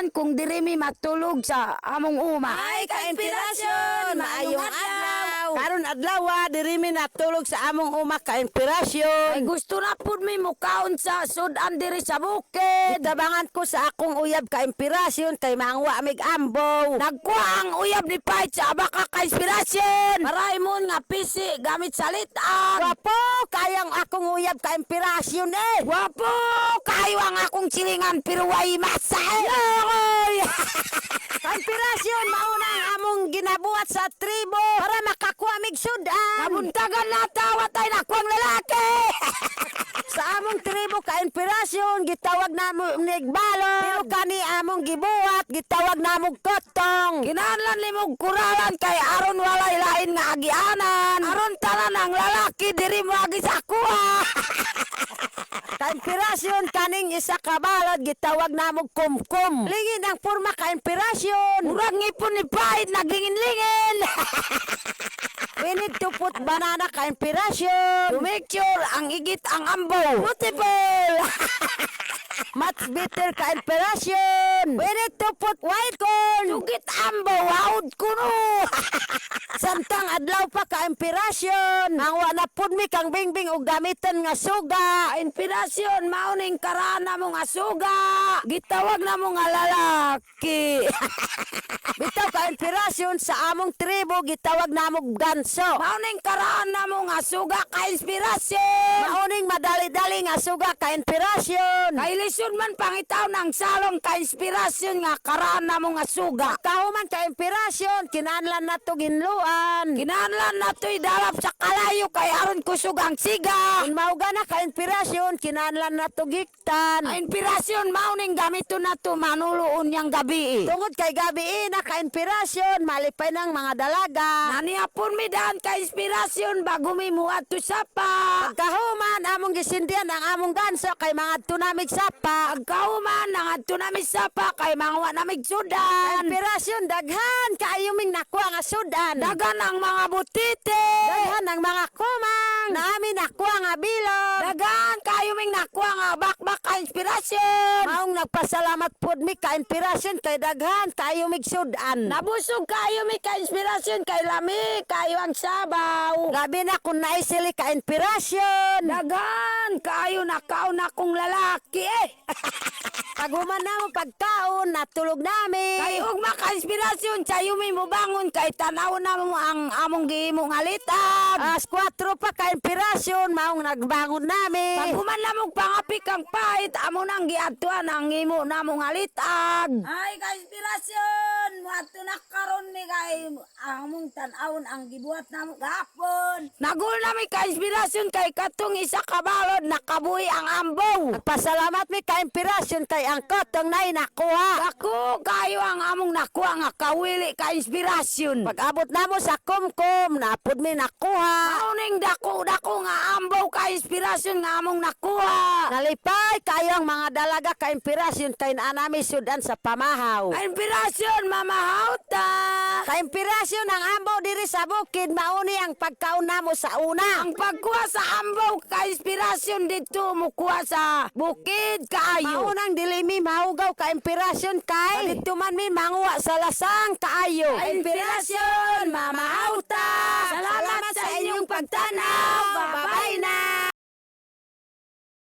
sudan kung diri mi matulog sa among uma. Ay, ka-inspirasyon! Maayong adlaw! Karon adlaw, diri mi natulog sa among uma ka-inspirasyon. Ay gusto na pud mi mukaon sa sudan diri sa bukid. Tabangan ko sa akong uyab ka-inspirasyon kay mangwa mig ambow. Nagkuha ang uyab ni Pait sa abaka ka-inspirasyon. Maray mo nga pisi gamit sa litag. Wapo, kayang akong uyab ka-inspirasyon eh. Wapo, kayo ang akong silingan pero way masa eh. Yoy! Ka-inspirasyon, mauna ang among ginabuhat sa tribo para makakuha mig sudan. Nabuntagan na tawat ay nakuang lalaki. Sa among tribo ka-inspirasyon, gitawag na mo nigbalo. Pero kani among gibuhat, gitawag na mo kotong. Kinahanglan nimog kuralan kay aron walay lain nga agianan. Aron tanan ang lalaki diri mo agi sa kuha. Ka-inspirasyon, kaning isa kabalod, gitawag na mo kumkum. Lingin ang forma ka-inspirasyon. Murag ngipon ni Pait naglingin-lingin. We need to put banana ka-inspirasyon. To make sure ang igit ang ambo. Multiple. Much better ka-inspirasyon. We need to put white corn. Sugit ambo haud kuno. Samtang adlaw pa ka-inspirasyon. Ang wana pud mi kang bingbing og gamitan nga suga. Inspirasyon mauning karana mo nga suga. Gitawag na mo nga lalaki. Bitaw ka-inspirasyon sa among tribo, gitawag na mo ganso. Mauning karana mo nga suga ka inspirasyon. Mauning madali-dali nga suga ka-inspirasyon. Kay lisod man pangitaw ng salong ka inspirasyon nga karana mo nga suga. Kahuman ka-inspirasyon, kinahanglan na to ginluan. Kinahanglan na to'y dalap sa kalayo kay aron kusog ang siga. Kung mauga na ka-inspirasyon, kinahanglan na to giktan. Ang inspirasyon mauning gamito na to manuloon yang gabi. Tungod kay gabi na ka-inspirasyon, malipay ng mga dalaga. Naniapon mi daan ka inspirasyon bago mi muadto sapa. Pagkahuman, among gisindihan ang among ganso kay mga tunamig sapa. Pagkauman nangadto nami sapa kay mangwa namig sudan. Inspirasyon, daghan kaayo ming nakuha nga sudan. Dagan ang mga butite. Daghan ang mga kumang. Naami nakuha nga bilog. Dagan kayo ming nakuha nga bakbak ka inspirasyon. Maong nagpasalamat pud mi ka-inspirasyon kay daghan kaayo mig sudan. Nabusog kayo may ka-inspirasyon kay lami, kayo ang sabaw. Gabi na kung naisili ka-inspirasyon. Dagan kayo nakaon akong lalaki eh. Paghuman na mo pagkaon, natulog namin. Kay ugma ka-inspirasyon, sayo may mubangon kay tanaw na mo ang among gihimo nga litag. As 4 pa ka-inspirasyon, maong nagbangon namin. Paghuman na mo pangapik ang Pait, amo nang giadtuan ang himo na mo nga litag. Ay ka-inspirasyon, muadto na karon mi kay among tan-awon ang gibuhat namo gahapon. Nagul na mi ka-inspirasyon kay katong isa ka balod nakabuhi ang ambaw. Pasalamat mi ka-inspirasyon kay ang kotong na'y nakuha. Ako kayo ang among nakuha nga kawili ka-inspirasyon. Pag-abot na mo sa kumkum, napod mi nakuha. Mauning dako-dako nga ambaw ka-inspirasyon nga among nakuha. Nalipay kayo ang mga dalaga ka-inspirasyon kay naanami sudan sa pamahaw. Inspirasyon mamahaw ta. Ka-inspirasyon ang ambaw diri sa bukid, mauni ang pagkaon namo sa una. Ang pagkuha sa ambaw ka-inspirasyon dito mukuha sa bukid kaayo. Maunang dili mi mahugaw ka-inspirasyon kay dito man mi manguha sa lasang kaayo. Inspirasyon mamahaw ta. Salamat sa inyong pagtanaw. Bye-bye na.